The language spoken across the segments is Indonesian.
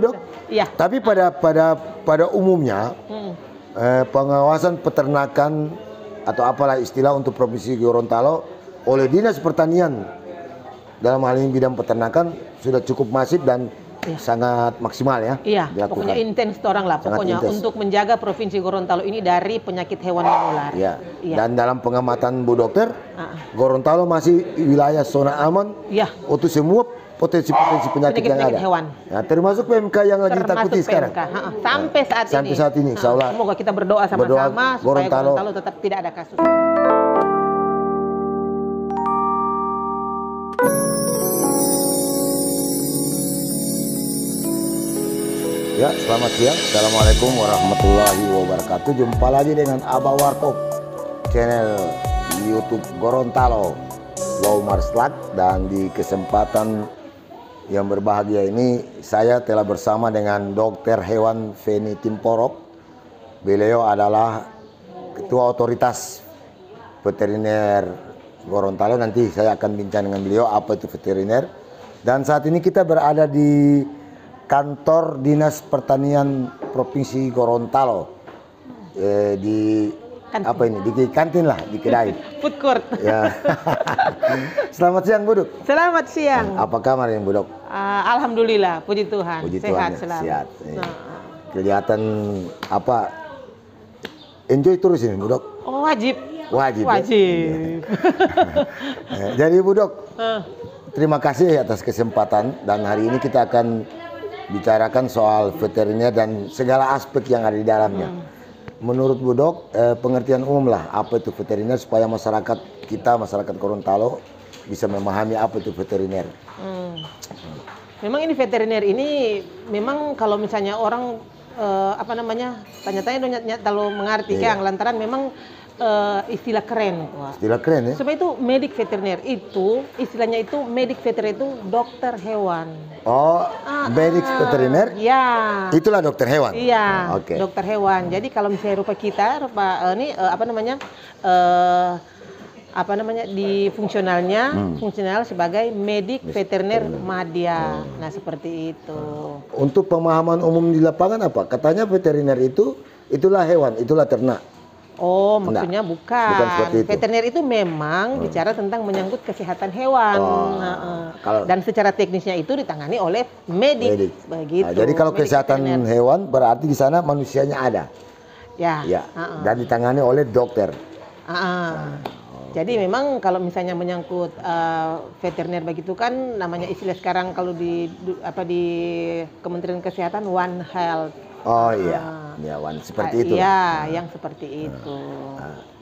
Dok. Iya. Tapi pada umumnya pengawasan peternakan atau apalah istilah untuk Provinsi Gorontalo oleh Dinas Pertanian dalam hal ini bidang peternakan sudah cukup masif dan sangat maksimal ya. Iya, dilakukan. pokoknya intens orang lah. Sangat Pokoknya intens. untuk menjaga Provinsi Gorontalo ini dari penyakit hewan menular. Ya. Iya. Dan dalam pengamatan Bu Dokter, Gorontalo masih wilayah zona aman untuk semua potensi-potensi penyakit yang ada. Hewan. Nah, termasuk PMK yang lagi ditakuti sekarang. Sampai saat ini. Sampai saat ini, insya Allah. Semoga kita berdoa sama-sama supaya Gorontalo tetap tidak ada kasus. Ya, selamat siang. Assalamualaikum warahmatullahi wabarakatuh. Jumpa lagi dengan Abah Warkop, channel YouTube Gorontalo Low Marslak. Dan di kesempatan yang berbahagia ini, saya telah bersama dengan Dokter Hewan Feni Timporok. Beliau adalah Ketua Otoritas Veteriner Gorontalo. Nanti saya akan bincang dengan beliau apa itu veteriner. Dan saat ini kita berada di kantor Dinas Pertanian Provinsi Gorontalo, di kantin. Apa ini? Di kantin lah, di kedai. Food court. Ya. Selamat siang, Bu Dok. Selamat siang. Apa kabar ini, Bu Dok? Alhamdulillah, puji Tuhan. Puji sehat Tuhan, selalu. Sehat. Kelihatan apa? Enjoy terus ini, Bu Dok. Oh, wajib. Wajib. Wajib. Ya. Jadi, Bu Dok, terima kasih atas kesempatan, dan hari ini kita akan bicarakan soal veteriner dan segala aspek yang ada di dalamnya. Menurut Bu Dok, pengertian umum lah apa itu veteriner supaya masyarakat kita, masyarakat Gorontalo bisa memahami apa itu veteriner. Memang ini veteriner ini memang kalau misalnya orang tanya-tanya kalau mengerti kan lantaran memang istilah keren. Istilah keren ya? Sebab itu medik veteriner itu istilahnya itu medik veteriner itu dokter hewan. Oh, medik veteriner? Ya. Itulah dokter hewan. Iya. Oke. Dokter hewan. Jadi kalau misalnya rupa kita, di fungsional sebagai medik veteriner madya. Nah, seperti itu. Untuk pemahaman umum di lapangan apa? Katanya veteriner itulah hewan, itulah ternak. Oh, maksudnya bukan seperti itu. Veteriner itu memang bicara tentang menyangkut kesehatan hewan. Dan secara teknisnya itu ditangani oleh medik. Begitu. Nah, jadi kalau kesehatan hewan berarti di sana manusianya ada. Ya. Dan ditangani oleh dokter. Jadi memang kalau misalnya menyangkut veteriner begitu kan namanya istilah sekarang kalau di Kementerian Kesehatan One Health. Oh iya, One seperti itu. Iya, yang seperti itu.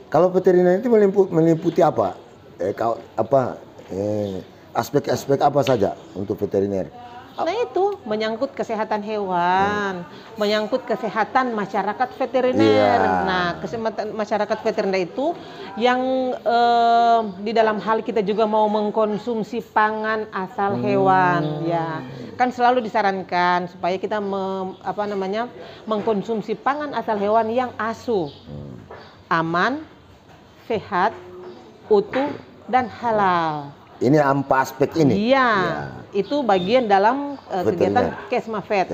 Kalau veteriner itu meliputi apa? Aspek-aspek apa saja untuk veteriner? Nah itu menyangkut kesehatan hewan, menyangkut kesehatan masyarakat veteriner. Nah, kesehatan masyarakat veteriner itu yang di dalam hal kita juga mau mengkonsumsi pangan asal hewan, ya kan selalu disarankan supaya kita mengkonsumsi pangan asal hewan yang asuh, aman, sehat, utuh dan halal. Ini 4 aspek ini? Iya, itu bagian dalam kegiatan Kesmafet.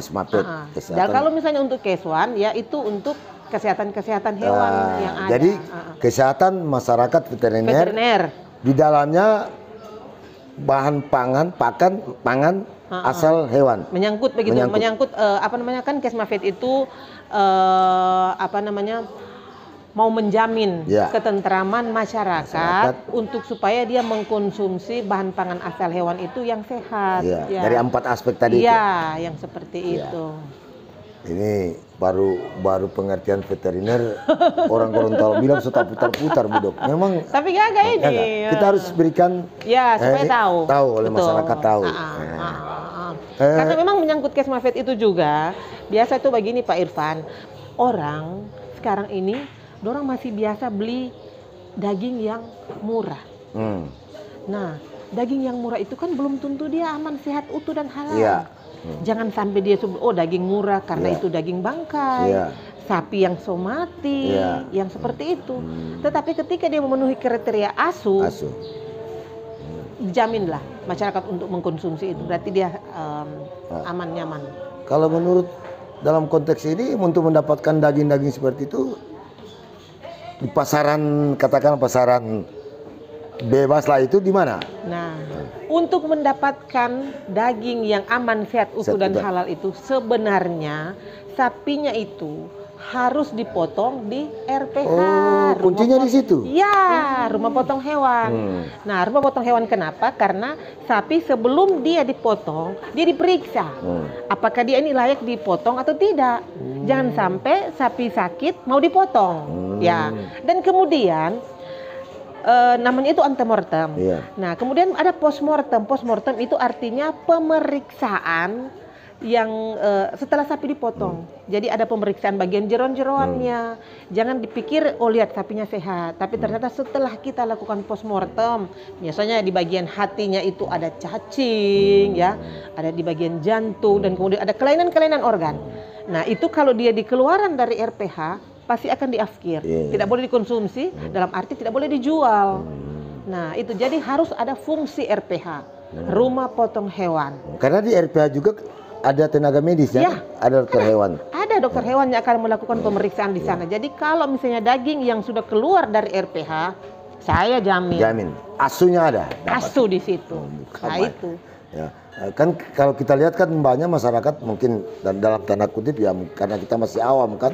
Dan kalau misalnya untuk Keswan, ya itu untuk kesehatan hewan yang ada. Jadi kesehatan masyarakat veteriner di dalamnya bahan pangan, asal hewan. Menyangkut begitu, menyangkut kan Kesmafet itu mau menjamin ketentraman masyarakat untuk supaya dia mengkonsumsi bahan pangan asal hewan itu yang sehat. Dari 4 aspek tadi itu. Iya, yang seperti itu. Ini baru pengertian veteriner. Orang Gorontalo bilang sudah putar-putar, Bu Dok. Memang. Tapi gak ini. Kita harus berikan. Ya, supaya tahu oleh masyarakat tahu. Karena memang menyangkut Kesmafet itu juga. Biasa itu begini Pak Irfan. Orang sekarang ini orang masih biasa beli daging yang murah. Nah, daging yang murah itu kan belum tentu dia aman, sehat, utuh dan halal. Jangan sampai dia daging murah karena itu daging bangkai, sapi yang somati, yang seperti itu. Tetapi ketika dia memenuhi kriteria asuh, dijaminlah masyarakat untuk mengkonsumsi itu. Berarti dia aman, nyaman. Kalau menurut dalam konteks ini untuk mendapatkan daging-daging seperti itu di pasaran, katakan pasaran bebas lah, itu di mana? Nah, untuk mendapatkan daging yang aman, sehat, utuh dan halal itu sebenarnya sapinya itu harus dipotong di RPH. Oh, kuncinya di situ? Ya, rumah potong hewan. Nah, rumah potong hewan kenapa? Karena sapi sebelum dia dipotong, dia diperiksa. Apakah dia ini layak dipotong atau tidak. Jangan sampai sapi sakit mau dipotong. Ya, dan kemudian namanya itu antemortem. Nah, kemudian ada postmortem. Postmortem itu artinya pemeriksaan yang setelah sapi dipotong. Jadi ada pemeriksaan bagian jeroan-jeroannya. Jangan dipikir oh lihat sapinya sehat, tapi ternyata setelah kita lakukan postmortem, biasanya di bagian hatinya itu ada cacing, ya, ada di bagian jantung, dan kemudian ada kelainan-kelainan organ. Nah, itu kalau dia dikeluaran dari RPH pasti akan diafkir. Tidak boleh dikonsumsi, dalam arti tidak boleh dijual. Nah, itu jadi harus ada fungsi RPH, rumah potong hewan. Karena di RPH juga ada tenaga medis ya? Ada dokter hewan. Ada dokter hewan yang akan melakukan pemeriksaan di sana. Jadi kalau misalnya daging yang sudah keluar dari RPH, saya jamin. Jamin. Asunya ada. Asu di situ. Nah itu. Ya. Kan kalau kita lihat kan banyak masyarakat mungkin dalam tanda kutip ya, karena kita masih awam kan,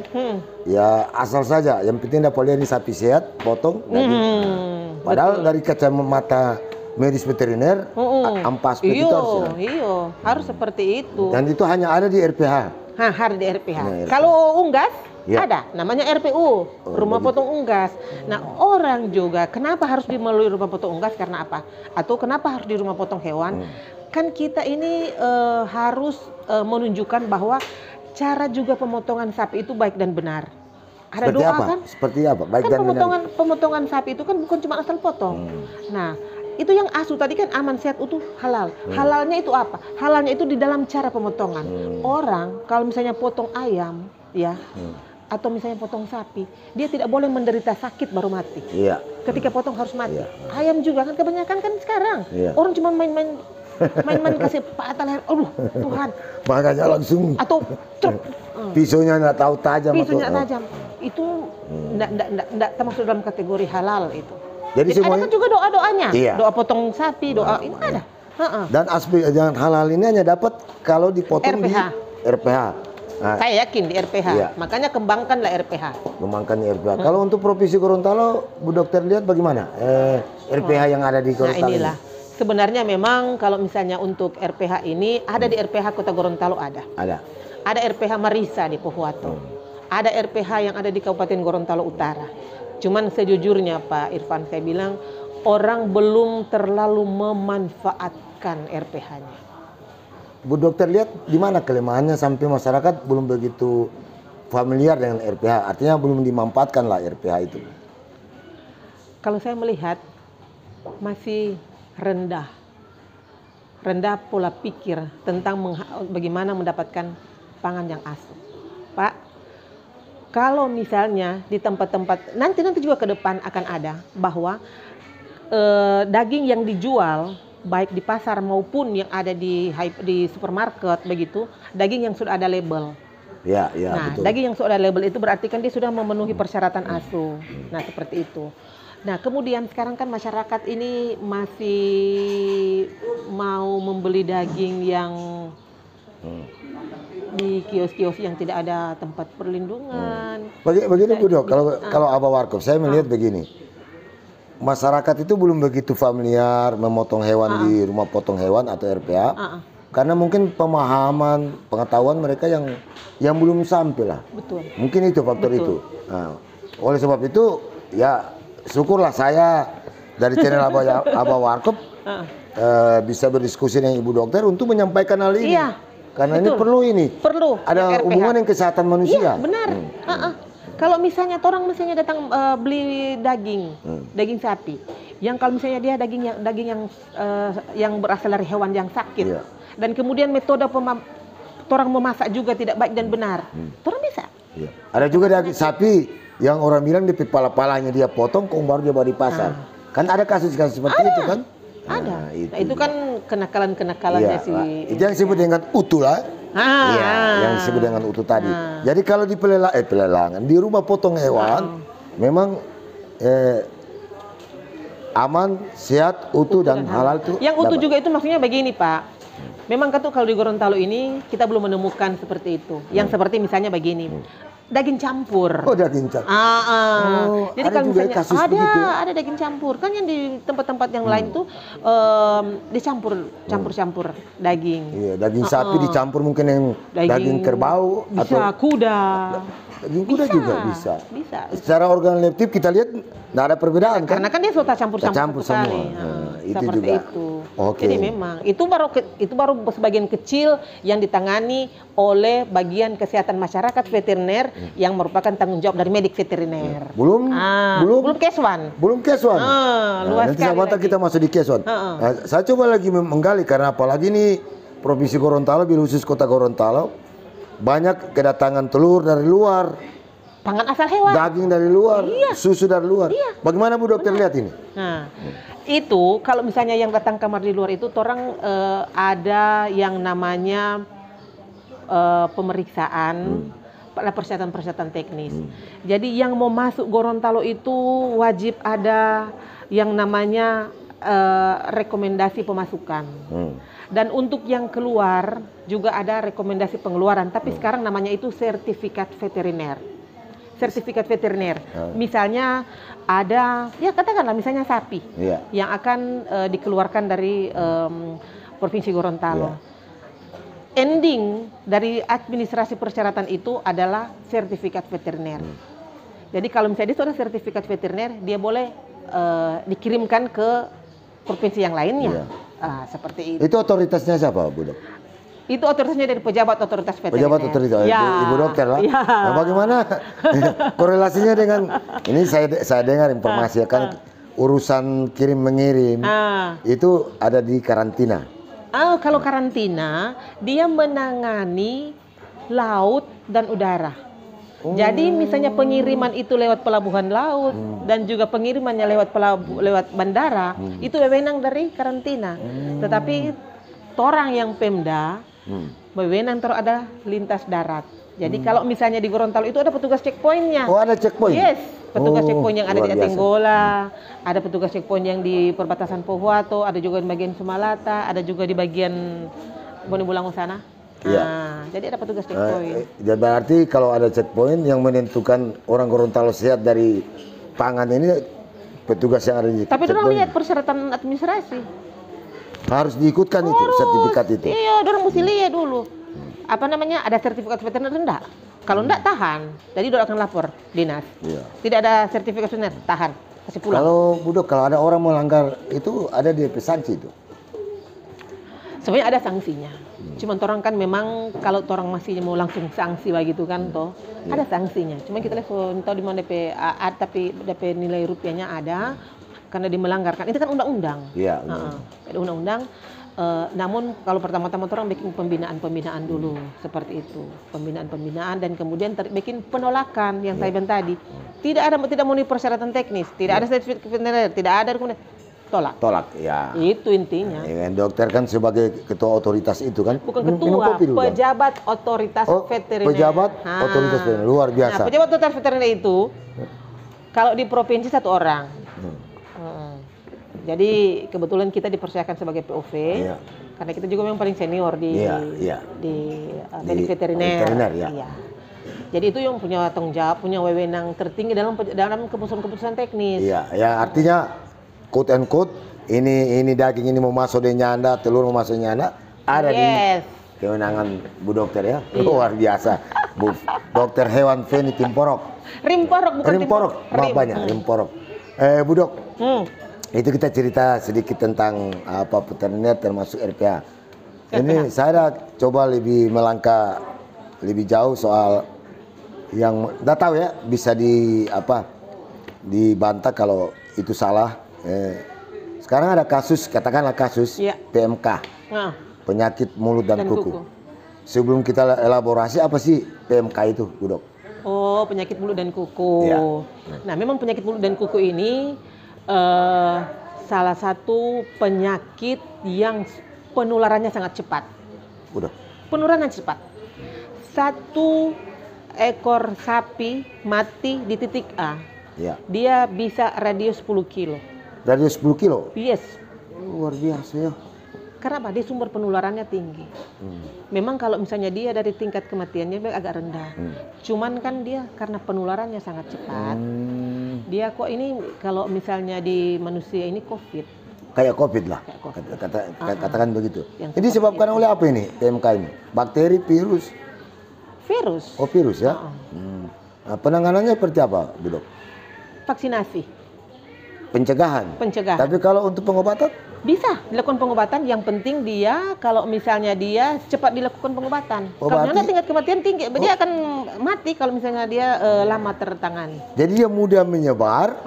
ya asal saja. Yang penting dapat lihat ini sapi sehat, potong daging. Padahal dari kacamata medis veteriner, ampas itu harus seperti itu. Dan itu hanya ada di RPH. Harus di RPH. Kalau unggas ada, namanya RPU, rumah potong unggas. Nah, orang juga kenapa harus melalui rumah potong unggas, karena apa? Atau kenapa harus di rumah potong hewan? Kan kita ini harus menunjukkan bahwa cara juga pemotongan sapi itu baik dan benar. Ada Seperti doa apa? kan? Seperti apa? Baik kan dan pemotongan sapi itu kan bukan cuma asal potong. Nah, itu yang asu tadi kan aman, sehat, utuh, halal. Halalnya itu apa? Halalnya itu di dalam cara pemotongan. Orang kalau misalnya potong ayam, ya, atau misalnya potong sapi, dia tidak boleh menderita sakit baru mati. Ketika potong harus mati. Ayam juga kan kebanyakan kan sekarang orang cuma main-main kasih patah leher. Aduh, Tuhan. Makanya langsung. Atau truk. Pisaunya nggak tahu tajam. Pisaunya tajam. Itu enggak termasuk dalam kategori halal itu. Jadi semuanya, ada kan juga doa-doanya, doa potong sapi, doa itu ada. Dan aspek yang halal ini hanya dapat kalau dipotong RPH. di RPH. Nah, saya yakin di RPH, makanya kembangkanlah RPH. Kembangkan di RPH. Kalau untuk Provinsi Gorontalo, Bu Dokter lihat bagaimana RPH yang ada di Gorontalo? Nah inilah, sebenarnya memang kalau misalnya untuk RPH ini ada di RPH Kota Gorontalo ada. Ada RPH Marisa di Pohuwato. Ada RPH yang ada di Kabupaten Gorontalo Utara. Cuman sejujurnya Pak Irfan, saya bilang orang belum terlalu memanfaatkan RPH-nya. Bu Dokter lihat di mana kelemahannya sampai masyarakat belum begitu familiar dengan RPH, artinya belum dimanfaatkan lah RPH itu. Kalau saya melihat masih rendah pola pikir tentang bagaimana mendapatkan pangan yang asuh. Pak, kalau misalnya di tempat-tempat nanti juga ke depan akan ada bahwa daging yang dijual baik di pasar maupun yang ada di supermarket begitu, daging yang sudah ada label. Nah, betul. Daging yang sudah ada label itu berarti kan dia sudah memenuhi persyaratan asuh. Nah, seperti itu. Nah, kemudian sekarang kan masyarakat ini masih mau membeli daging yang di kios-kios yang tidak ada tempat perlindungan. Begini Bu Dok, kalau Abah Warkop, saya melihat begini. Masyarakat itu belum begitu familiar memotong hewan di rumah potong hewan atau RPH. Karena mungkin pengetahuan mereka yang belum sampai lah. Betul. Mungkin itu faktor itu. Nah, oleh sebab itu ya syukurlah saya dari channel Abah Warkop bisa berdiskusi dengan Ibu Dokter untuk menyampaikan hal ini. Karena betul. Perlu ada RPH. Hubungan dengan kesehatan manusia. Iya, benar. Kalau misalnya orang datang beli daging sapi, yang kalau misalnya dia daging yang berasal dari hewan yang sakit, dan kemudian metode orang memasak juga tidak baik dan benar, orang bisa. Ada juga daging sapi yang orang bilang di kepala-palanya dia potong, kok baru dia bawa di pasar. Kan ada kasus-kasus seperti itu kan? Ada. Nah, itu kan kenakalan-kenakalannya sih. Itu yang disebut dengan utuh lah. Iya, yang disebut dengan utuh tadi. Jadi kalau di pelelangan, di rumah potong hewan, memang aman, sehat, utuh dan halal tuh. Yang utuh juga itu maksudnya begini Pak. Memang kan tuh kalau di Gorontalo ini kita belum menemukan seperti itu. Yang seperti misalnya begini. Daging campur. Oh, daging campur. Jadi ada kalau juga misalnya kasus begitu. ada daging campur. Kan yang di tempat-tempat yang lain tuh campur daging. Iya, daging sapi dicampur mungkin yang daging kerbau bisa atau kuda. Daging kuda juga bisa. Bisa. Secara organoleptik kita lihat tidak ada perbedaan kan? Karena kan dia sudah campur semua. sekali. Itu seperti juga. itu. Oke. Jadi memang itu baru sebagian kecil yang ditangani oleh bagian kesehatan masyarakat veteriner yang merupakan tanggung jawab dari medik veteriner. Belum Keswan. Belum Keswan. Luas nanti sekali sebentar lagi. kita masuk di Keswan. Saya coba lagi menggali karena apalagi ini Provinsi Gorontalo, khusus Kota Gorontalo, banyak kedatangan telur dari luar. Pangan asal hewan. Daging dari luar, susu dari luar. Bagaimana Bu Dokter lihat ini? Nah, itu kalau misalnya yang datang kamar di luar itu orang ada yang namanya pemeriksaan, persyaratan-persyaratan teknis. Jadi yang mau masuk Gorontalo itu wajib ada yang namanya rekomendasi pemasukan. Dan untuk yang keluar juga ada rekomendasi pengeluaran, tapi sekarang namanya itu sertifikat veteriner. Sertifikat veteriner. Misalnya ada, ya katakanlah misalnya sapi yang akan dikeluarkan dari Provinsi Gorontalo. Ending dari administrasi persyaratan itu adalah sertifikat veteriner. Jadi kalau misalnya dia sudah sertifikat veteriner, dia boleh dikirimkan ke provinsi yang lainnya. Seperti itu. Itu otoritasnya siapa, Bu Dok? Itu otoritasnya dari pejabat otoritas veteriner. Pejabat otoritas, Ibu Dokter lah. Nah, bagaimana korelasinya dengan ini? Saya dengar informasi kan urusan kirim mengirim itu ada di karantina. Kalau karantina dia menangani laut dan udara. Jadi misalnya pengiriman itu lewat pelabuhan laut dan juga pengirimannya lewat bandara itu wewenang dari karantina. Tetapi orang yang Pemda wewenang ada lintas darat. Jadi kalau misalnya di Gorontalo itu ada petugas checkpointnya. Oh, ada checkpoint? Yes, petugas checkpoint yang ada di Atenggola, Hmm. ada petugas checkpoint yang di perbatasan Pohuato, ada juga di bagian Sumalata, ada juga di bagian Bone Bulango sana. Iya. Nah, jadi ada petugas checkpoint. Jadi berarti kalau ada checkpoint yang menentukan orang Gorontalo sehat dari pangan ini petugas yang ada di Tapi checkpoint. orang lihat persyaratan administrasi. Harus diikutkan itu sertifikat itu. Iya, orang mesti lihat dulu. Apa namanya? Ada sertifikat veteriner enggak? Kalau enggak tahan. Jadi dia akan lapor dinas. Iya. Tidak ada sertifikat veteriner, tahan. Kasih pulang. Kalau Budok, kalau ada orang melanggar itu ada di sanksi itu. Sebenarnya ada sanksinya. Cuman orang kan memang kalau orang masih mau langsung sanksi begitu kan toh, ada sanksinya. Cuma kita lihat tahu di mana DP tapi DP nilai rupiahnya ada karena dia melanggarkan. Itu kan undang-undang. Iya. Ada undang-undang. Namun kalau pertama-tama orang bikin pembinaan dulu seperti itu, pembinaan dan kemudian bikin penolakan yang saya bilang tadi. Tidak memenuhi persyaratan teknis, tidak ada sertifikat veteriner, tidak ada kemudian tolak, ya. Itu intinya. Ya, dokter kan sebagai ketua otoritas itu kan. Bukan ketua, pejabat otoritas veteriner. Pejabat otoritas veteriner, luar biasa. Nah, pejabat otoritas veteriner itu kalau di provinsi 1 orang. Jadi kebetulan kita dipercayakan sebagai POV, karena kita juga memang paling senior di medik veteriner. Iya. Jadi itu yang punya tanggung jawab, punya wewenang tertinggi dalam keputusan-keputusan teknis. Iya, ya artinya quote and quote ini daging ini mau masuk di nyanda, telur mau masuk di nyanda, ada di kewenangan Bu Dokter ya. Luar biasa. Bu Dokter Hewan Feni Timporok. Rimporok bukan Rimporok. Banyak Rimporok. Bu Dok. Itu kita cerita sedikit tentang apa veteriner termasuk RPH. Ini saya coba lebih melangkah lebih jauh soal yang enggak tahu ya, bisa dibantah kalau itu salah. Sekarang ada kasus, katakanlah kasus PMK, penyakit mulut dan kuku. Sebelum kita elaborasi apa sih PMK itu, Bu Dok? Oh, penyakit mulut dan kuku. Nah, memang penyakit mulut dan kuku ini salah satu penyakit yang penularannya sangat cepat. Udah. penularan cepat. 1 ekor sapi mati di titik A, Ya. dia bisa radius 10 kilo. Radius 10 kilo? Yes. Luar biasa ya. Karena apa? Dia sumber penularannya tinggi. Memang kalau misalnya dia dari tingkat kematiannya agak rendah. Cuman kan dia karena penularannya sangat cepat. Dia kok ini kalau misalnya di manusia ini COVID. Kayak COVID lah. Kayak COVID. Katakan begitu. Yang Jadi disebabkan oleh apa ini PMK ini? Bakteri, virus? Virus. Oh virus ya? Nah, penanganannya seperti apa, Bu Dok? Vaksinasi. Pencegahan? Pencegahan. Tapi kalau untuk pengobatan? Bisa dilakukan pengobatan, yang penting dia kalau misalnya dia cepat dilakukan pengobatan. Kalau misalnya tingkat kematian tinggi, dia akan mati kalau misalnya dia lama tertangani. Jadi dia mudah menyebar,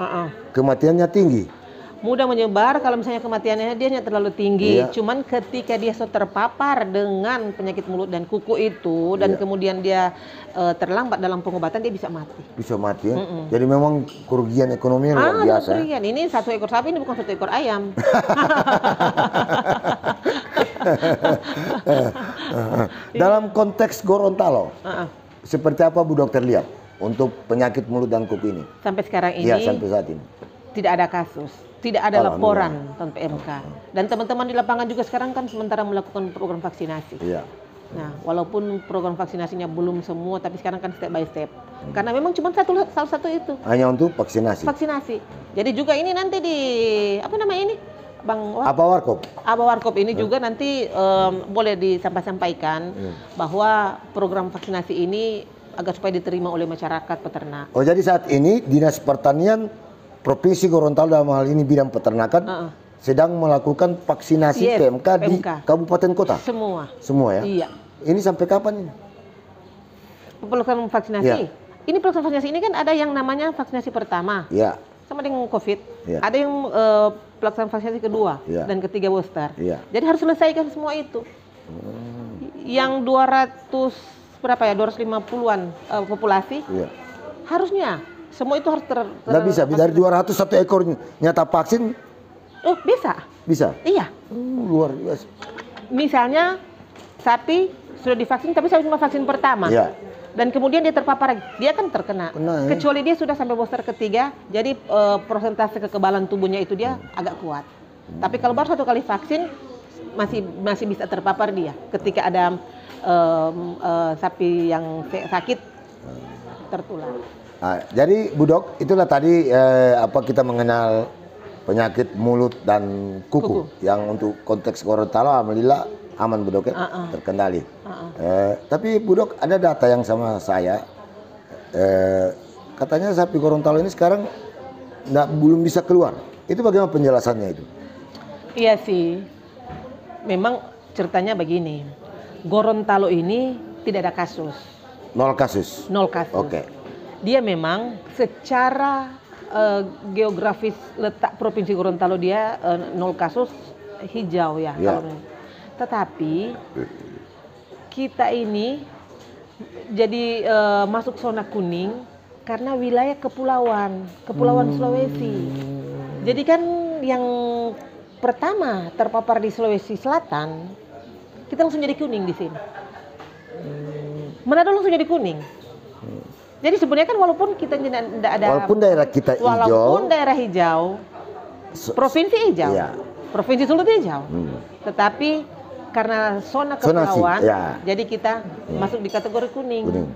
kematiannya tinggi. Mudah menyebar kalau misalnya kematiannya dia terlalu tinggi. Iya. Cuman ketika dia terpapar dengan penyakit mulut dan kuku itu dan kemudian dia terlambat dalam pengobatan, dia bisa mati. Bisa mati ya. Jadi memang kerugian ekonominya luar biasa. Kerugian. Ini 1 ekor sapi, ini bukan 1 ekor ayam. Dalam konteks Gorontalo, seperti apa Bu Dokter lihat untuk penyakit mulut dan kuku ini? Sampai sekarang ini Iya, sampai saat ini. tidak ada kasus, tidak ada laporan tentang PMK. Dan teman-teman di lapangan juga sekarang kan sementara melakukan program vaksinasi. Iya. Nah, walaupun program vaksinasinya belum semua, tapi sekarang kan step by step. Karena memang cuma salah satu itu. Hanya untuk vaksinasi. Vaksinasi. Jadi juga ini nanti di apa namanya ini, Bang? Apa Warkop? Warkop ini juga nanti boleh disampaikan bahwa program vaksinasi ini agar supaya diterima oleh masyarakat peternak. Oh jadi saat ini Dinas Pertanian Provinsi Gorontalo dalam hal ini bidang peternakan sedang melakukan vaksinasi PMK di kabupaten kota? Semua ya? Iya. Ini sampai kapan ini? Pelaksanaan vaksinasi? Ya. Ini pelaksanaan vaksinasi ini kan ada yang namanya vaksinasi pertama. Iya. Sama dengan COVID. Ya. Ada yang pelaksanaan vaksinasi kedua dan ketiga booster. Ya. Jadi harus selesaikan semua itu. Yang 200 berapa ya? 250-an populasi. Ya. Harusnya semua itu harus nggak bisa, dari 200 1 ekor nyata vaksin? Bisa. Bisa? Iya. Luar biasa. Misalnya sapi sudah divaksin tapi saya cuma vaksin pertama. Iya. Dan kemudian dia terpapar, dia kan terkena. Kecuali dia sudah sampai booster ketiga, jadi persentase kekebalan tubuhnya itu dia agak kuat. Tapi kalau baru 1 kali vaksin masih bisa terpapar dia ketika ada sapi yang sakit tertular. Nah, jadi Bu Dok, itulah tadi kita mengenal penyakit mulut dan kuku. Yang untuk konteks Gorontalo alhamdulillah aman Bu Dok ya, terkendali. Tapi Bu Dok, ada data yang sama saya, katanya sapi Gorontalo ini sekarang belum bisa keluar. Itu bagaimana penjelasannya itu? Iya sih, memang ceritanya begini, Gorontalo ini tidak ada kasus. 0 kasus? 0 kasus. Oke. Dia memang secara geografis letak Provinsi Gorontalo dia 0 kasus, hijau ya. Tetapi kita ini jadi masuk zona kuning karena wilayah kepulauan Sulawesi. Jadi kan yang pertama terpapar di Sulawesi Selatan, kita langsung jadi kuning di sini. Manado langsung jadi kuning. Jadi sebenarnya kan walaupun kita tidak ada, walaupun daerah hijau, provinsi hijau, provinsi Sulut hijau, tetapi karena zona kepulauan, jadi kita masuk di kategori kuning.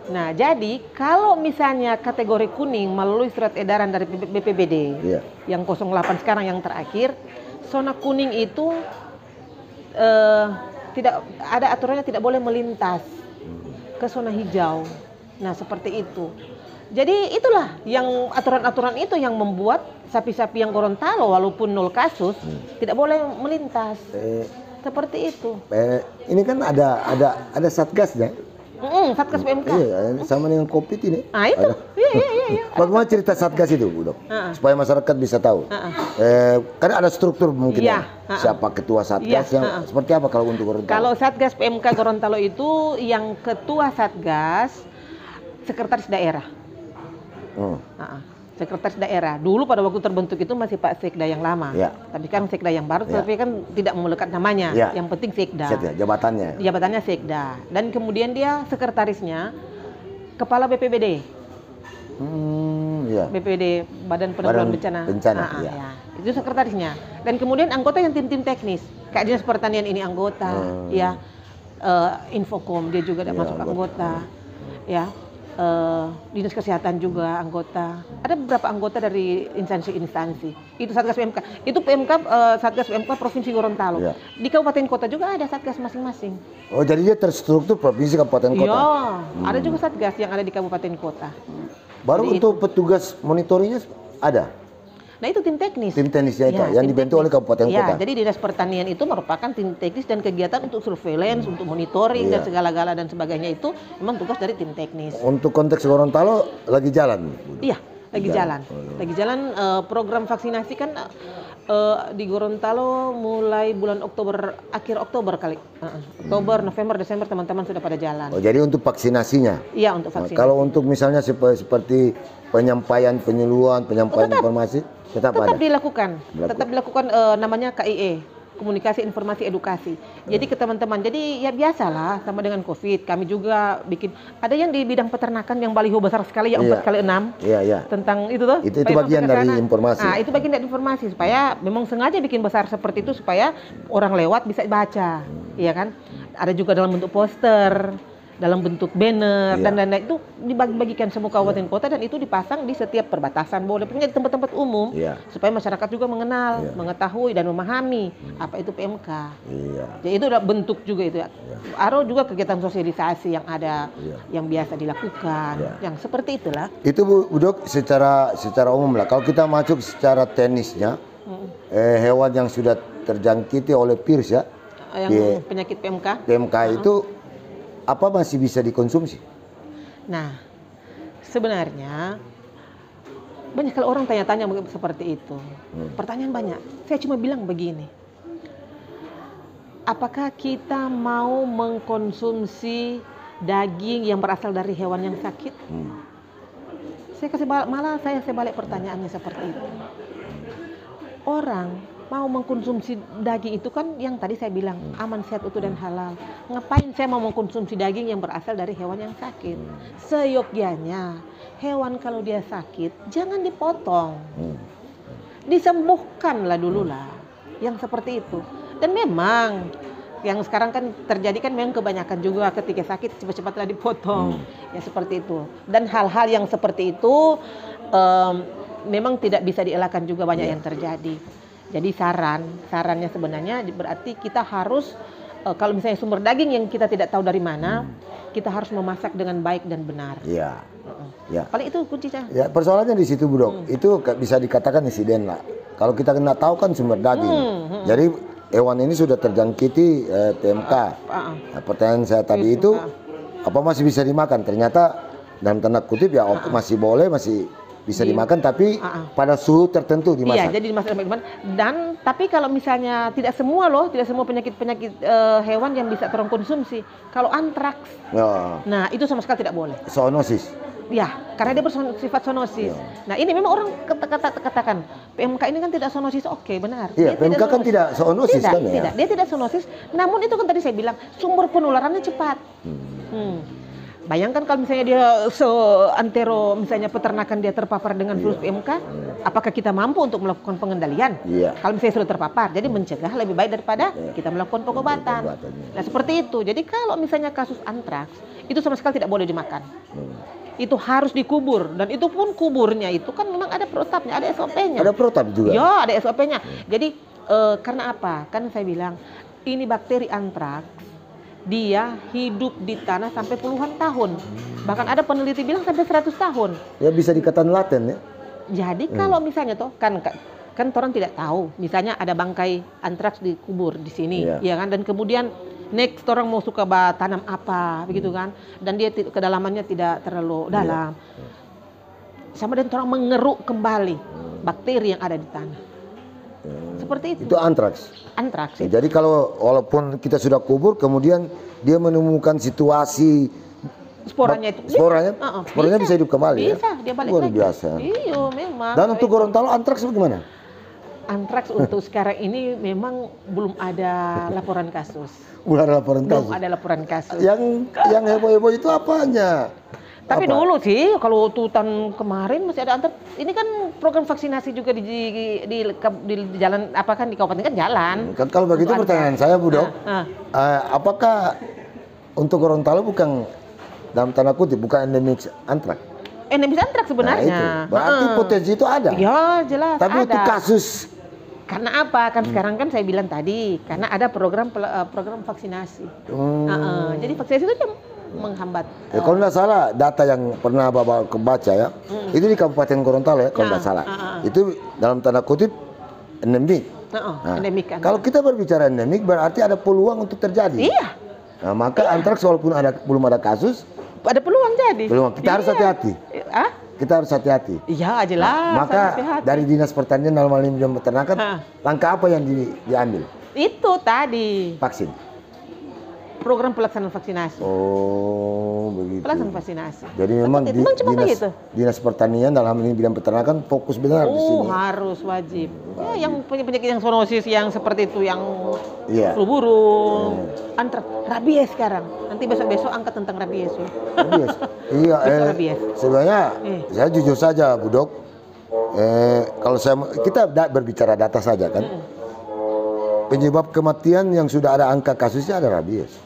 Nah, jadi kalau misalnya kategori kuning melalui surat edaran dari BPBD yang 08 sekarang yang terakhir, zona kuning itu tidak ada aturannya, tidak boleh melintas ke zona hijau. Nah, seperti itu. Jadi itulah yang aturan-aturan itu yang membuat sapi-sapi yang Gorontalo walaupun 0 kasus tidak boleh melintas. Seperti itu. Ini kan ada satgasnya. Satgas PMK. Iya, sama dengan COVID ini. Ah, itu. Iya. Bagaimana cerita satgas itu, Bu Dok? Supaya masyarakat bisa tahu. Karena ada struktur mungkin siapa ketua satgas yang seperti apa kalau untuk Gorontalo? Kalau Satgas PMK Gorontalo itu yang ketua satgas sekretaris daerah. Sekretaris daerah. Dulu pada waktu terbentuk itu masih Pak Sekda yang lama. Ya. Tapi kan Sekda yang baru, Ya. tapi kan tidak melekat namanya. Ya. Yang penting Sekda. Sekda, jabatannya. Jabatannya Sekda. Dan kemudian dia sekretarisnya Kepala BPBD. Ya. BPBD, Badan Penanggulangan Bencana. Ya. Ya. Itu sekretarisnya. Dan kemudian anggota yang tim-tim teknis. Kayak Dinas Pertanian ini anggota, ya. Infokom dia juga ada masuk anggota. Ya. Dinas Kesehatan juga anggota. Ada beberapa anggota dari instansi-instansi. Itu Satgas PMK. Itu PMK Satgas PMK Provinsi Gorontalo. Ya. Di kabupaten kota juga ada Satgas masing-masing. Oh, jadi dia terstruktur provinsi, kabupaten, kota. Iya, ada juga Satgas yang ada di kabupaten kota. Baru Jadi untuk petugas monitoringnya ada. Nah, itu tim teknis. Tim teknisnya itu Ya, yang tim dibentuk oleh teknis. kabupaten, Ya, kota. jadi Dinas Pertanian itu merupakan tim teknis dan kegiatan untuk surveillance, untuk monitoring dan segala-gala dan sebagainya itu memang tugas dari tim teknis. Untuk konteks Gorontalo lagi jalan. Iya, lagi jalan. Lagi jalan program vaksinasi kan di Gorontalo mulai bulan Oktober, akhir Oktober kali. Oktober, November, Desember teman-teman sudah pada jalan. Oh, jadi untuk vaksinasinya. Iya, untuk vaksinasi. Kalau untuk misalnya seperti penyampaian penyeluruhan, penyampaian informasi tetap ada. Dilakukan. Tetap dilakukan namanya KIE, Komunikasi Informasi Edukasi. Jadi ke teman-teman, jadi ya biasalah sama dengan COVID. Kami juga bikin, ada yang di bidang peternakan yang baliho besar sekali yang 4x6. Iya, iya. Tentang itu tuh. Itu bagian dari informasi. Nah, itu bagian dari informasi supaya memang sengaja bikin besar seperti itu supaya orang lewat bisa baca. Iya kan? Ada juga dalam bentuk poster, dalam bentuk banner dan lain-lain, itu dibagi-bagikan semua kabupaten kota dan itu dipasang di setiap perbatasan, boleh punya di tempat-tempat umum supaya masyarakat juga mengenal, mengetahui dan memahami apa itu PMK. Jadi itu udah bentuk juga itu ya. Ada juga kegiatan sosialisasi yang ada yang biasa dilakukan, yang seperti itulah. Itu Bu Dok secara umum lah. Kalau kita masuk secara teknisnya, hewan yang sudah terjangkiti oleh virus ya, yang penyakit PMK itu apa masih bisa dikonsumsi? Nah, sebenarnya banyak kalau orang tanya-tanya seperti itu. Pertanyaan banyak. Saya cuma bilang begini. Apakah kita mau mengkonsumsi daging yang berasal dari hewan yang sakit? Saya kasih malah saya balik pertanyaannya seperti itu. Orang mau mengkonsumsi daging itu kan yang tadi saya bilang aman, sehat, utuh dan halal. Ngapain saya mau mengkonsumsi daging yang berasal dari hewan yang sakit? Seyogyanya hewan kalau dia sakit jangan dipotong, disembuhkanlah dulu lah, yang seperti itu. Dan memang yang sekarang kan terjadi kan memang kebanyakan juga ketika sakit cepat-cepatlah dipotong, ya seperti itu. Dan hal-hal yang seperti itu memang tidak bisa dielakkan juga, banyak yang terjadi. Jadi sarannya sebenarnya berarti kita harus kalau misalnya sumber daging yang kita tidak tahu dari mana, kita harus memasak dengan baik dan benar. Iya. Paling itu kuncinya. Ya, persoalannya di situ Bu Dok. Itu bisa dikatakan insiden lah. Kalau kita nggak tahu kan sumber daging. Jadi hewan ini sudah terjangkiti PMK. Pertanyaan saya tadi itu apa masih bisa dimakan? Ternyata dalam tanda kutip ya masih boleh, masih bisa dimakan, tapi pada suhu tertentu dimasak. Iya, jadi dimasak dengan baik. Dan tapi kalau misalnya tidak semua penyakit-penyakit hewan yang bisa orang konsumsi. Kalau antraks, nah itu sama sekali tidak boleh. Zoonosis. Ya, karena dia bersifat zoonosis. Nah ini memang orang katakan PMK ini kan tidak zoonosis, oke benar. Iya, PMK kan tidak zoonosis kan ya? Tidak, dia tidak zoonosis. Namun itu kan tadi saya bilang sumber penularannya cepat. Bayangkan kalau misalnya dia seantero misalnya peternakan dia terpapar dengan virus PMK, apakah kita mampu untuk melakukan pengendalian? Kalau misalnya sudah terpapar, jadi mencegah lebih baik daripada kita melakukan pengobatan. Nah seperti itu. Jadi kalau misalnya kasus antraks, itu sama sekali tidak boleh dimakan. Itu harus dikubur, dan itu pun kuburnya itu kan memang ada protapnya, ada SOP-nya. Ada protap juga? Ya, ada SOP-nya. Jadi karena apa? Kan saya bilang ini bakteri antraks dia hidup di tanah sampai puluhan tahun. Bahkan ada peneliti bilang sampai 100 tahun. Ya bisa dikatakan laten ya. Jadi kalau misalnya toh kan orang tidak tahu, misalnya ada bangkai antraks dikubur di sini, ya kan, dan kemudian next orang mau suka tanam apa begitu kan, dan dia kedalamannya tidak terlalu dalam. Sama dengan orang mengeruk kembali bakteri yang ada di tanah. Seperti itu. Itu antraks. Antraks. Ya, jadi kalau walaupun kita sudah kubur, kemudian dia menemukan situasi sporanya itu. Sporanya bisa hidup kembali ya? Bisa, dia balik luar lagi. biasa. Iya, memang. Dan untuk Gorontalo antraks bagaimana? Antraks untuk sekarang ini memang belum ada laporan kasus. Belum ada laporan kasus? Belum ada laporan kasus. Yang heboh-heboh itu apanya? Tapi dulu sih, kalau tahun kemarin masih ada antraks. Ini kan program vaksinasi juga di jalan, apa kan di kabupaten kan jalan. Kan kalau begitu pertanyaan saya, Bu Dok, apakah untuk Gorontalo bukan dalam tanda kutip bukan endemik antraks? Endemik antraks sebenarnya. Nah, itu. Berarti potensi itu ada. Ya jelas. Tapi ada. untuk kasus. Karena apa? Kan sekarang kan saya bilang tadi, karena ada program vaksinasi. Jadi vaksinasi itu kan menghambat. Ya, kalau tidak salah data yang pernah Bapak kebaca ya, itu di Kabupaten Gorontalo ya, kalau tidak salah. Itu dalam tanda kutip endemik. Endemik kan. Kalau kita berbicara endemik berarti ada peluang untuk terjadi. Iya. Nah, maka antraks walaupun belum ada kasus, ada peluang jadi. Peluang. Kita harus hati-hati. Kita harus hati-hati. Iya, jelas. Maka dari Dinas Pertanian dalam hal ini Peternakan, langkah apa yang diambil? Itu tadi. Vaksin. Program pelaksanaan vaksinasi. Oh, begitu. Pelaksanaan vaksinasi. Jadi memang Dinas Pertanian dalam hal ini bidang peternakan fokus benar di sini. Harus wajib. Ya, yang penyakit yang zoonosis yang seperti itu, yang flu burung, antraks, rabies sekarang. Nanti besok-besok angkat tentang rabies ya. Rabies. Iya, sebenarnya saya jujur saja, Bu Dok. Kalau kita berbicara data saja kan. Penyebab kematian yang sudah ada angka kasusnya ada rabies.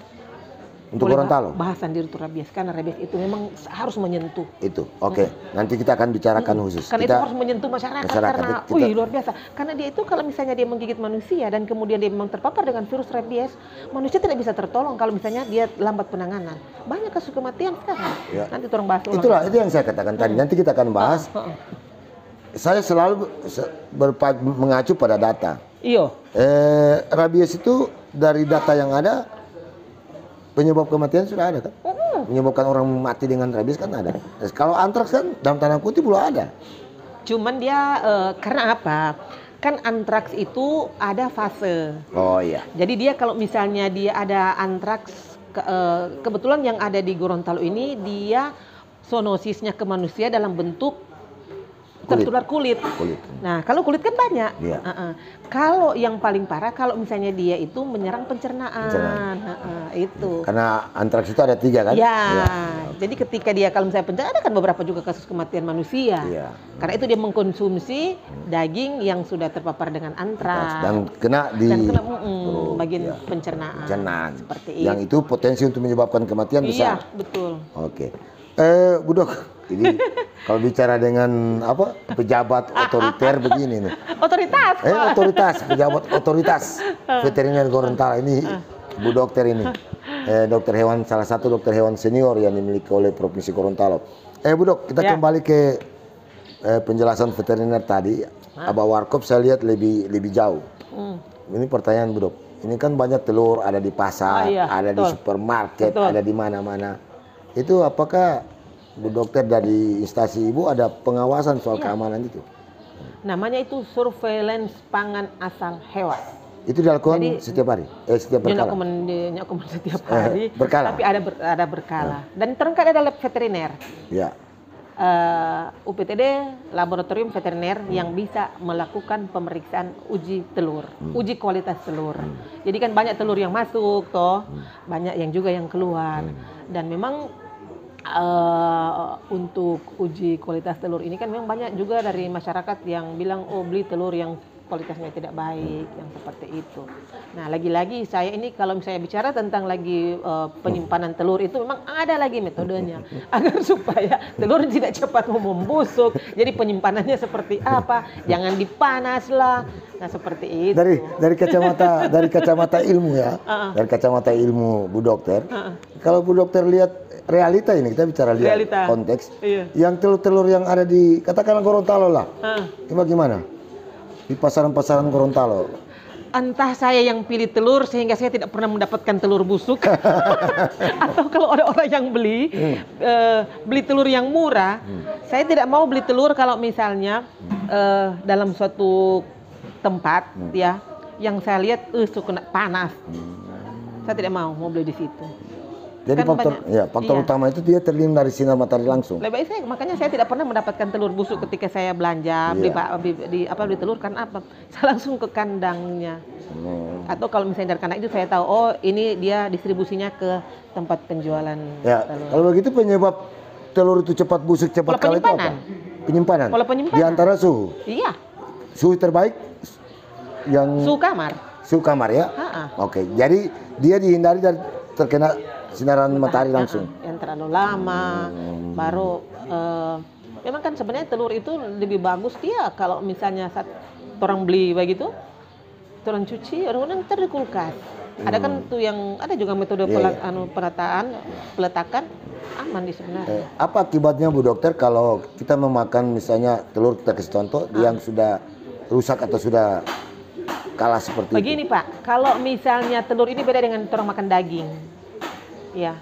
Untuk Gorontalo. Bahasan diri itu rabies, karena rabies itu memang harus menyentuh. Itu, oke. Nanti kita akan bicarakan khusus. Karena itu harus menyentuh masyarakat karena, luar biasa. Karena dia itu kalau misalnya dia menggigit manusia dan kemudian dia memang terpapar dengan virus rabies, manusia tidak bisa tertolong kalau misalnya dia lambat penanganan. Banyak kasus kematian sekarang. Ya. Nanti orang bahas ulang. Itulah, itu yang saya katakan tadi. Nanti kita akan bahas. Saya selalu mengacu pada data. Iya. Rabies itu dari data yang ada, penyebab kematian sudah ada kan? Menyebabkan orang mati dengan rabies kan ada. Kalau antraks kan dalam tanda kutip belum ada. Cuman dia karena apa? Kan antraks itu ada fase. Oh iya. Jadi dia kalau misalnya dia ada antraks, kebetulan yang ada di Gorontalo ini dia zoonosisnya ke manusia dalam bentuk tertular kulit. Nah, kalau kulit kan banyak. Kalau yang paling parah, kalau misalnya dia itu menyerang pencernaan. Itu. Karena antraks itu ada 3 kan? Ya. Jadi ketika dia kalau misalnya pencernaan, ada kan beberapa juga kasus kematian manusia. Karena itu dia mengkonsumsi daging yang sudah terpapar dengan antraks. Dan kena bagian pencernaan. Seperti itu. Yang itu potensi untuk menyebabkan kematian besar. Iya, betul. Oke. Bu Dok, ini kalau bicara dengan pejabat otoriter begini nih. Otoritas. Pejabat otoritas veteriner Gorontalo ini, Bu Dokter ini, dokter hewan, salah satu dokter hewan senior yang dimiliki oleh Provinsi Gorontalo. Bu Dok, kita kembali ke penjelasan veteriner tadi. Abah Warkop saya lihat lebih jauh. Ini pertanyaan Bu Dok. Ini kan banyak telur ada di pasar, ada di supermarket, ada di mana-mana. Itu apakah Bu Dokter dari instansi Ibu ada pengawasan soal keamanan itu? Namanya itu surveillance pangan asal hewan. Itu dilakukan setiap hari? Setiap berkala? Dilakukan setiap hari, berkala? Tapi ada berkala. Dan terkadang ada lab veteriner. Ya. UPTD, laboratorium veteriner yang bisa melakukan pemeriksaan uji telur, uji kualitas telur. Jadi kan banyak telur yang masuk toh, banyak yang juga yang keluar. Dan memang untuk uji kualitas telur ini kan memang banyak juga dari masyarakat yang bilang beli telur yang kualitasnya tidak baik, yang seperti itu. Nah, lagi-lagi saya ini kalau misalnya bicara tentang lagi penyimpanan telur itu memang ada lagi metodenya agar supaya telur tidak cepat membusuk. Jadi penyimpanannya seperti apa? Jangan dipanas lah. Nah, seperti itu. Dari kacamata ilmu ya. Dari kacamata ilmu Bu Dokter. Kalau Bu Dokter lihat realita ini, kita bicara lihat konteks. Yang telur-telur yang ada di katakanlah Gorontalo lah. Ini bagaimana? Di pasaran-pasaran Gorontalo. Entah saya yang pilih telur sehingga saya tidak pernah mendapatkan telur busuk. Atau kalau ada orang yang beli telur yang murah, saya tidak mau beli telur kalau misalnya dalam suatu tempat yang saya lihat kena panas. Saya tidak mau beli di situ. Jadi Kan faktor iya. utama itu dia terlindung dari sinar matahari langsung. Lebih baik makanya saya tidak pernah mendapatkan telur busuk ketika saya belanja Iya. beli telur kan apa? Saya langsung ke kandangnya. Atau kalau misalnya dari kandang itu saya tahu oh ini dia distribusinya ke tempat penjualan Ya, telur. kalau begitu penyebab telur itu cepat busuk cepat Pola kalah itu apa? penyimpanan. Penyimpanan. Pola penyimpanan. Di antara suhu. Iya, Suhu terbaik yang suhu kamar. suhu kamar ya. Oke, jadi dia dihindari dari terkena sinaran matahari langsung. Yang terlalu lama, baru memang kan sebenarnya telur itu lebih bagus dia kalau misalnya saat orang beli begitu, orang cuci, orang ntar di kulkas. Ada kan tuh yang ada juga metode peletakan aman di sebenarnya. Apa akibatnya Bu Dokter kalau kita memakan misalnya telur, kita kasih contoh yang sudah rusak atau sudah kalah seperti Begini itu? Pak, kalau misalnya telur ini beda dengan orang makan daging. Ya,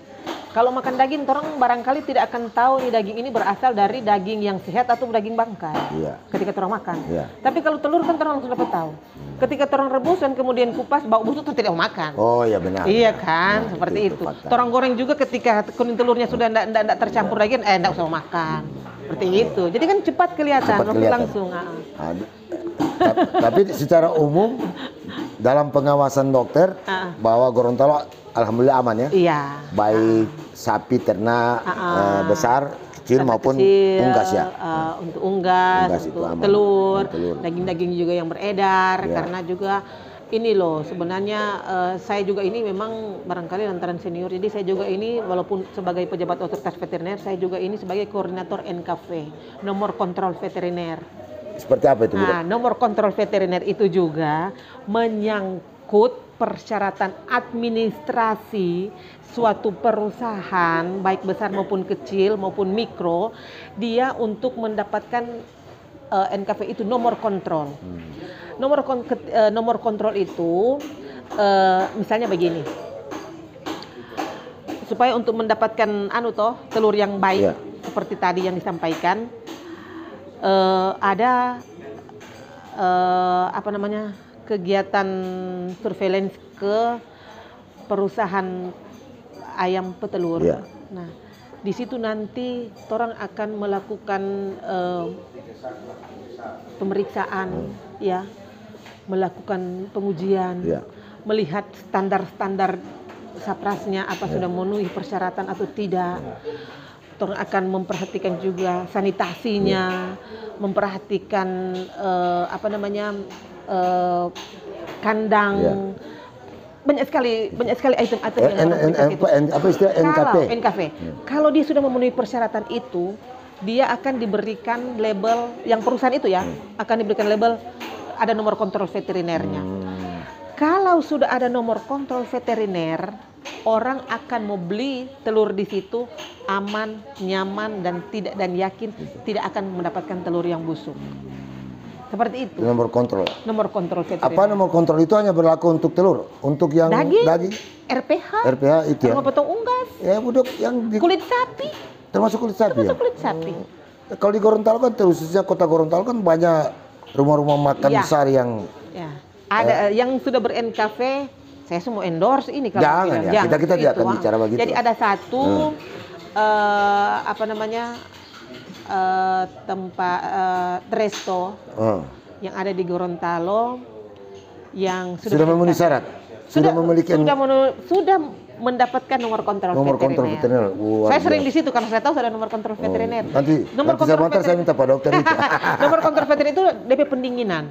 kalau makan daging, orang barangkali tidak akan tahu nih daging ini berasal dari daging yang sehat atau daging bangkai. Iya. Ketika orang makan. Iya. Tapi kalau telur kan orang langsung dapat tahu. Ketika orang rebus dan kemudian kupas, bau busuk itu tidak mau makan. Oh iya benar. Iya kan, Nah, seperti itu. fakta. Orang goreng juga ketika kuning telurnya sudah tidak tercampur daging, tidak usah makan. Seperti itu. Jadi kan cepat kelihatan, langsung. Tapi secara umum dalam pengawasan dokter bahwa Gorontalo alhamdulillah aman ya. Iya. Baik sapi ternak besar, kecil maupun unggas ya. Untuk unggas itu untuk aman. telur, Telur. daging-daging juga yang beredar. Iya. Karena juga ini loh sebenarnya saya juga ini memang barangkali lantaran senior. Jadi saya juga ini walaupun sebagai pejabat otoritas veteriner, saya juga ini sebagai koordinator NKV, nomor kontrol veteriner. Seperti apa itu Bu? Nah, nomor kontrol veteriner itu juga menyangkut persyaratan administrasi suatu perusahaan baik besar maupun kecil maupun mikro, dia untuk mendapatkan NKV itu nomor kontrol. Nomor kontrol itu misalnya begini. Supaya untuk mendapatkan telur yang baik seperti tadi yang disampaikan, ada kegiatan surveillance ke perusahaan ayam petelur. Nah, di situ nanti orang akan melakukan pemeriksaan, ya, melakukan pengujian, melihat standar-standar saprasnya apa sudah memenuhi persyaratan atau tidak. Orang akan memperhatikan juga sanitasinya, memperhatikan kandang. Banyak sekali item-item yang apa istilah NKV? NKV. Kalau dia sudah memenuhi persyaratan itu, dia akan diberikan label yang perusahaan itu ya, akan diberikan label ada nomor kontrol veterinernya. Kalau sudah ada nomor kontrol veteriner, orang akan mau beli telur di situ aman, nyaman dan yakin tidak akan mendapatkan telur yang busuk. Seperti itu. Nomor kontrol. Nomor kontrol veteriner. Apa nomor kontrol itu hanya berlaku untuk telur, untuk yang daging? RPH itu ya. Sama potong unggas. Ya, budok yang kulit sapi. Termasuk kulit sapi. Termasuk kulit sapi. Kalau di Gorontalo kan khususnya kota Gorontalo kan banyak rumah-rumah makan besar yang ada yang sudah ber-NKV. Saya semua endorse ini kalau jangan ya. Kita tidak akan bicara begitu. Jadi ada satu tempat resto yang ada di Gorontalo yang sudah memenuhi syarat, sudah memiliki sudah mendapatkan nomor kontrol veteriner. Saya sering di situ karena saya tahu sudah nomor kontrol veteriner. Nanti saya minta Pak Dokter itu. Nomor kontrol veteriner itu DP pendinginan.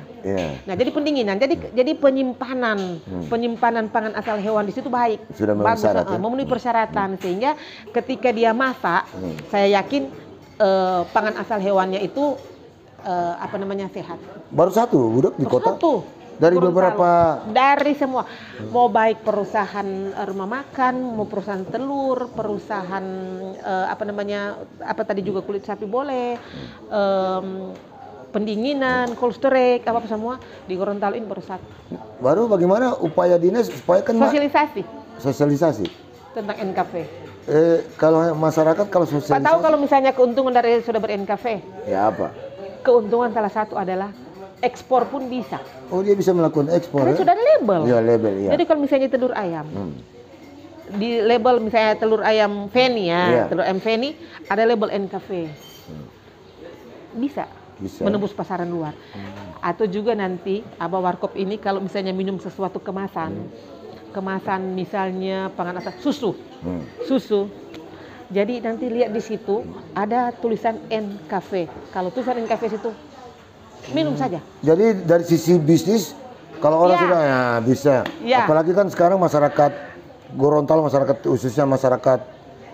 Nah, jadi pendinginan, jadi penyimpanan pangan asal hewan di situ baik, sudah bagus, memenuhi persyaratan sehingga ketika dia masak, saya yakin pangan asal hewannya itu sehat. Baru satu, Budok di kota? Satu. Dari beberapa? Dari semua. Mau baik perusahaan rumah makan, mau perusahaan telur, perusahaan tadi juga kulit sapi boleh, pendinginan, cold storage, apa semua di Gorontalo ini baru satu. Baru bagaimana upaya dinas supaya kan sosialisasi tentang NKV. Kalau masyarakat kalau sosialisasi. Pak tahu kalau misalnya keuntungan dari sudah ber-NKV? Ya apa? Keuntungan salah satu adalah ekspor pun bisa. Oh, dia bisa melakukan ekspor. Karena sudah ada label. Iya, label, ya. Jadi kalau misalnya telur ayam, di label misalnya telur ayam Feni ya, Iya. telur ayam Feni ada label NKV. Bisa menembus pasaran luar. Atau juga nanti Abah Warkop ini kalau misalnya minum sesuatu kemasan, kemasan misalnya pangan atas susu, jadi nanti lihat di situ ada tulisan NKV. Kalau tulisan NKV itu minum saja. Jadi dari sisi bisnis, kalau orang Ya. sudah ya bisa. Ya. Apalagi kan sekarang masyarakat Gorontalo, masyarakat khususnya masyarakat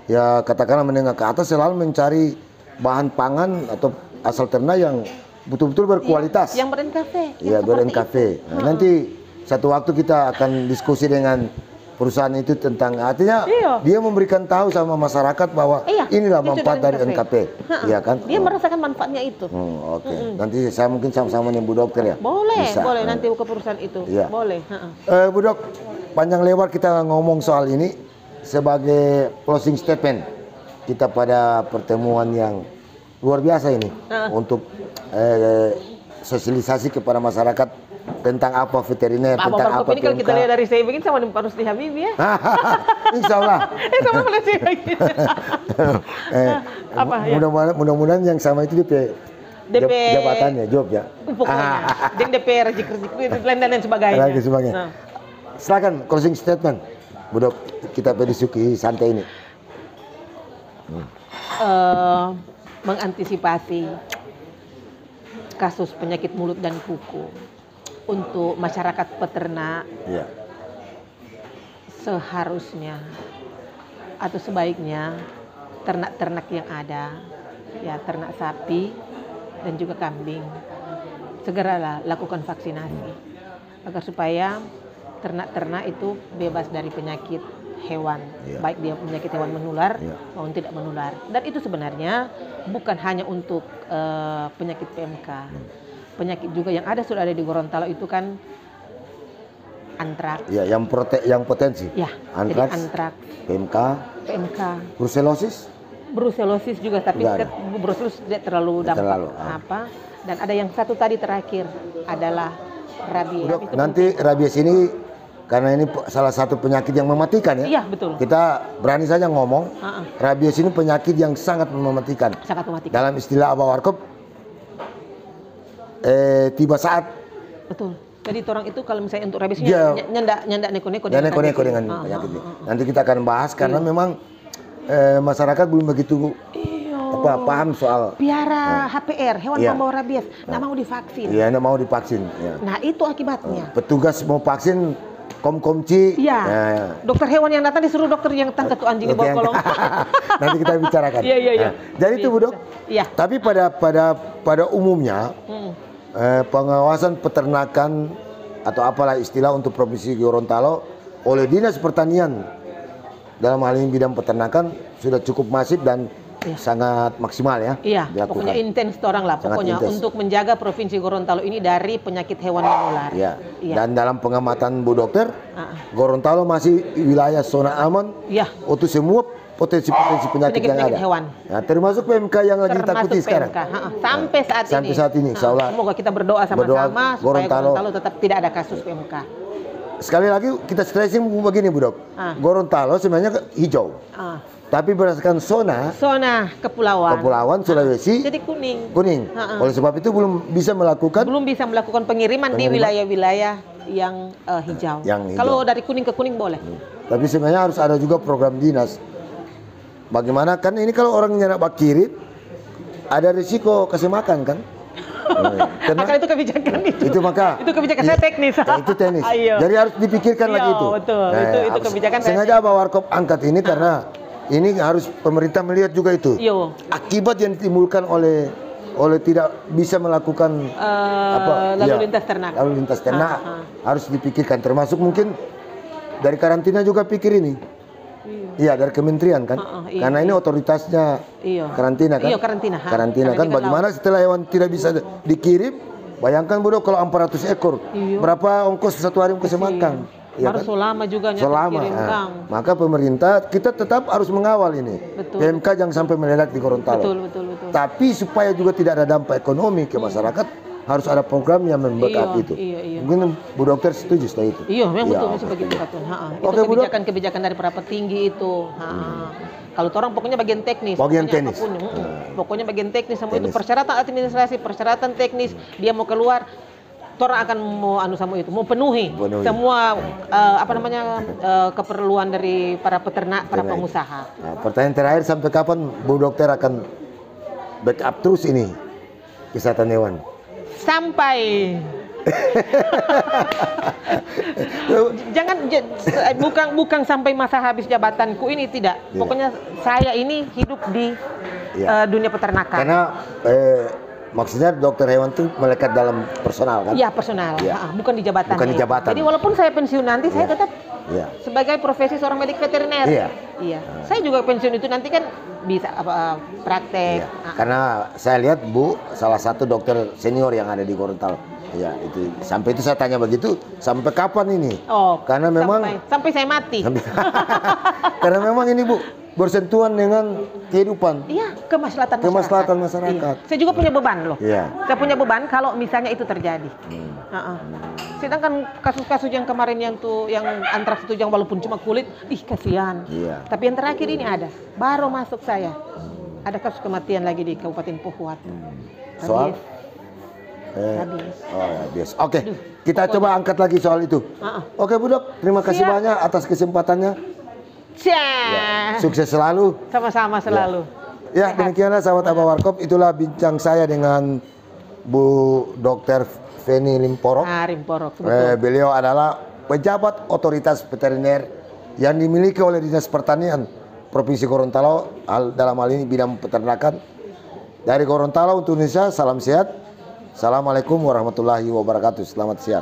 ya katakanlah menengah ke atas selalu mencari bahan pangan atau asal ternak yang betul-betul berkualitas. Yang ber-NKV. Iya, ber-NKV. Nah, nanti satu waktu kita akan diskusi dengan perusahaan itu tentang artinya Iya. dia memberikan tahu sama masyarakat bahwa Iya, inilah itu manfaat dari dari NKV. Iya kan? Dia merasakan manfaatnya itu. Oke. Nanti saya mungkin sama-sama nih Bu Dokter ya. Boleh, Bisa. boleh nanti ke perusahaan itu. Iya. Boleh. Bu Dok, panjang lebar kita ngomong soal ini sebagai closing statement kita pada pertemuan yang luar biasa ini untuk sosialisasi kepada masyarakat tentang apa veteriner, Abah tentang Warkop apa ini kalau kita PMK. lihat dari saya begini sama harus di Habibie ya. Insya Allah. Sama Malaysia begini. Apa ya? Mudah-mudahan yang sama itu DP jabatannya, job ya. Pokoknya. Dan DP rezeki dan sebagainya. Lagi sebagainya. Nah. Silakan closing statement, Bu Dok. Kita berdiskusi santai ini. Mengantisipasi kasus penyakit mulut dan kuku untuk masyarakat peternak Iya. seharusnya atau sebaiknya ternak-ternak yang ada, ya ternak sapi dan juga kambing, segeralah lakukan vaksinasi agar supaya ternak-ternak itu bebas dari penyakit hewan, baik dia penyakit hewan menular maupun tidak menular. Dan itu sebenarnya bukan hanya untuk penyakit PMK, penyakit juga yang sudah ada di Gorontalo itu kan antraks. Ya, yang potensi. Ya, jadi Antraks, antraks, PMK, PMK, brucellosis. brucellosis juga, tapi brucellosis tidak terlalu dampak apa. Dan ada yang satu tadi terakhir adalah rabies. Dok, nanti rabies ini karena ini salah satu penyakit yang mematikan ya. Iya, betul. Kita berani saja ngomong, rabies ini penyakit yang sangat mematikan. Sangat mematikan. Dalam istilah Abah Warkop, tiba saat. Betul. Jadi orang itu kalau misalnya untuk rabies nyandak neko-neko dengan penyakit ini. Nanti kita akan bahas karena memang masyarakat belum begitu paham soal piara HPR, hewan pembawa rabies, nggak mau divaksin. Iya, nggak mau divaksin. Ya. Nah, itu akibatnya. Petugas mau vaksin komkomci. Iya. Dokter hewan yang datang disuruh dokter yang tangkap tuh anjing di bawah kolong. Nanti kita bicarakan. Iya. Jadi itu Bu Dok. Iya. Tapi pada umumnya pengawasan peternakan atau apalah istilah untuk Provinsi Gorontalo oleh Dinas Pertanian dalam hal ini bidang peternakan sudah cukup masif dan sangat maksimal ya. Iya, dilakukan. pokoknya intens orang lah pokoknya untuk menjaga Provinsi Gorontalo ini dari penyakit hewan menular. Iya. Dan dalam pengamatan Bu Dokter, Gorontalo masih wilayah zona aman untuk semua potensi-potensi penyakit yang ada. Hewan. Nah, termasuk PMK yang lagi ditakuti sekarang. Sampai saat ini. Insya Allah. Semoga kita berdoa sama-sama supaya Gorontalo tetap tidak ada kasus PMK. Sekali lagi kita stressing begini Bu Dok. Gorontalo sebenarnya hijau. Tapi berdasarkan zona kepulauan Sulawesi jadi kuning. Oleh sebab itu belum bisa melakukan pengiriman di wilayah-wilayah yang hijau. Kalau dari kuning ke kuning boleh. Tapi sebenarnya harus ada juga program dinas. Bagaimana kan ini kalau orang nyerak bakirit ada risiko kasih makan kan? Maka itu kebijakan itu maka itu kebijakan saya teknis. Itu teknis. Jadi harus dipikirkan lagi itu. Betul. Itu kebijakan. Sengaja Abah Warkop angkat ini karena ini harus pemerintah melihat juga itu. Akibat yang ditimbulkan oleh tidak bisa melakukan lalu lintas ternak harus dipikirkan, termasuk mungkin dari karantina juga pikir ini. Iya, dari kementerian kan, karena ini otoritasnya karantina kan. Karantina kan. Bagaimana setelah hewan tidak bisa dikirim? Bayangkan Bu Dok kalau 400 ekor, berapa ongkos satu hari kasih makan? Harus selama juga kirim maka pemerintah kita tetap harus mengawal ini. PMK jangan sampai meledak di Gorontalo. Betul. Tapi supaya juga tidak ada dampak ekonomi ke masyarakat, harus ada program yang membackup Iya, itu. iya. Mungkin Bu Dokter setuju setelah itu. Iya, memang Iya, betul oke. seperti itu Katun. Itu Oke, Bu Dok. kebijakan-kebijakan dari para petinggi itu. Kalau orang pokoknya bagian teknis. Bagian pokoknya teknis. apapun, pokoknya bagian teknis semua itu Teknis. persyaratan administrasi, persyaratan teknis. Dia mau keluar, orang akan mau sama itu, mau penuhi semua keperluan dari para peternak, para pengusaha. Nah, pertanyaan terakhir, sampai kapan Bu Dokter akan backup terus ini kesehatan hewan? Sampai bukan sampai masa habis jabatanku ini, tidak. Pokoknya saya ini hidup di dunia peternakan. Karena maksudnya dokter hewan itu melekat dalam personal kan? Iya, personal. Bukan di jabatan. Bukan di jabatan. Jadi walaupun saya pensiun nanti, saya tetap sebagai profesi seorang medik veteriner. Iya. Saya juga pensiun itu nanti kan bisa praktek. Karena saya lihat Bu salah satu dokter senior yang ada di Gorontalo. Ya, itu sampai itu saya tanya begitu, sampai kapan ini? Karena memang sampai saya mati. Karena memang ini Bu bersentuhan dengan kehidupan. Iya, kemaslahatan masyarakat. Iya. Saya juga punya beban loh. Iya. Saya punya beban kalau misalnya itu terjadi. Sedangkan kasus-kasus yang kemarin yang antraks itu yang walaupun cuma kulit, kasihan. Iya. Tapi yang terakhir ini ada, baru masuk saya. Ada kasus kematian lagi di Kabupaten Pohuat. Soal? Habis. Habis. Oke, kita coba angkat lagi soal itu. Oke Bu Dok, terima kasih banyak atas kesempatannya. Sukses selalu. Sama-sama selalu. Ya, demikianlah sahabat Aba Warkop, itulah bincang saya dengan Bu Dokter Feni Limporok. Limporok. Beliau adalah pejabat otoritas veteriner yang dimiliki oleh Dinas Pertanian Provinsi Gorontalo, dalam hal ini bidang peternakan. Dari Gorontalo untuk Indonesia, salam sehat. Assalamualaikum warahmatullahi wabarakatuh. Selamat siang.